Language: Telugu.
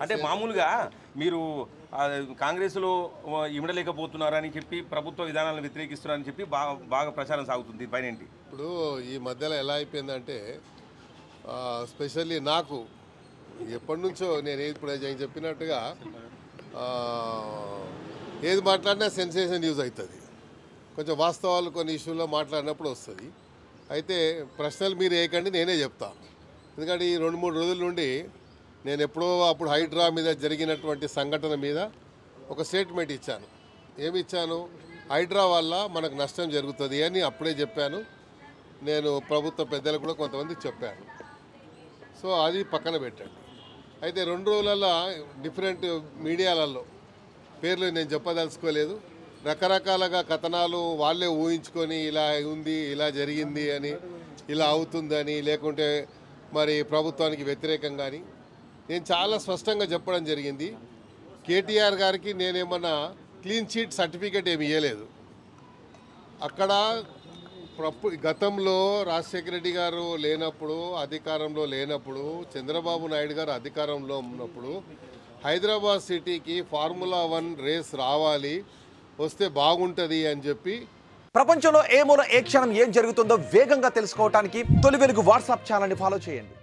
అంటే మామూలుగా మీరు కాంగ్రెస్లో ఇమడలేకపోతున్నారని చెప్పి ప్రభుత్వ విధానాలను వ్యతిరేకిస్తున్నారని చెప్పి బాగా ప్రచారం సాగుతుంది పైన. ఇప్పుడు ఈ మధ్యలో ఎలా అయిపోయిందంటే స్పెషల్లీ నాకు ఎప్పటి నుంచో నేను ఇప్పుడు చెప్పినట్టుగా ఏది మాట్లాడినా సెన్సేషన్ న్యూస్ అవుతుంది. కొంచెం వాస్తవాలు కొన్ని ఇష్యూల్లో మాట్లాడినప్పుడు వస్తుంది. అయితే ప్రశ్నలు మీరు వేయకండి, నేనే చెప్తాను. ఎందుకంటే ఈ 2-3 రోజుల నుండి నేను ఎప్పుడో అప్పుడు హైడ్రా మీద జరిగినటువంటి సంఘటన మీద ఒక స్టేట్మెంట్ ఇచ్చాను. ఏమి ఇచ్చాను? హైడ్రా వల్ల మనకు నష్టం జరుగుతుంది అని అప్పుడే చెప్పాను. నేను ప్రభుత్వ పెద్దలకు కూడా కొంతమందికి చెప్పాను. సో అది పక్కన పెట్టండి. అయితే 2 రోజులలో డిఫరెంట్ మీడియాలలో పేర్లు నేను చెప్పదలుచుకోలేదు. రకరకాలుగా కథనాలు వాళ్ళే ఊహించుకొని ఇలా ఉంది, ఇలా జరిగింది అని, ఇలా అవుతుందని, లేకుంటే మరి ప్రభుత్వానికి వ్యతిరేకంగాని నేను చాలా స్పష్టంగా చెప్పడం జరిగింది. కేటీఆర్ గారికి నేనేమన్నా క్లీన్ చీట్ సర్టిఫికేట్ ఏమి ఇవ్వలేదు. అక్కడ గతంలో రాజశేఖర రెడ్డి గారు లేనప్పుడు, అధికారంలో లేనప్పుడు, చంద్రబాబు నాయుడు గారు అధికారంలో ఉన్నప్పుడు హైదరాబాద్ సిటీకి ఫార్ములా 1 రేస్ రావాలి, వస్తే బాగుంటుంది అని చెప్పి. ప్రపంచంలో ఏ మూల ఏ క్షణం ఏం జరుగుతుందో వేగంగా తెలుసుకోవడానికి తొలి వెలుగు వాట్సాప్ ఛానల్ని ఫాలో చేయండి.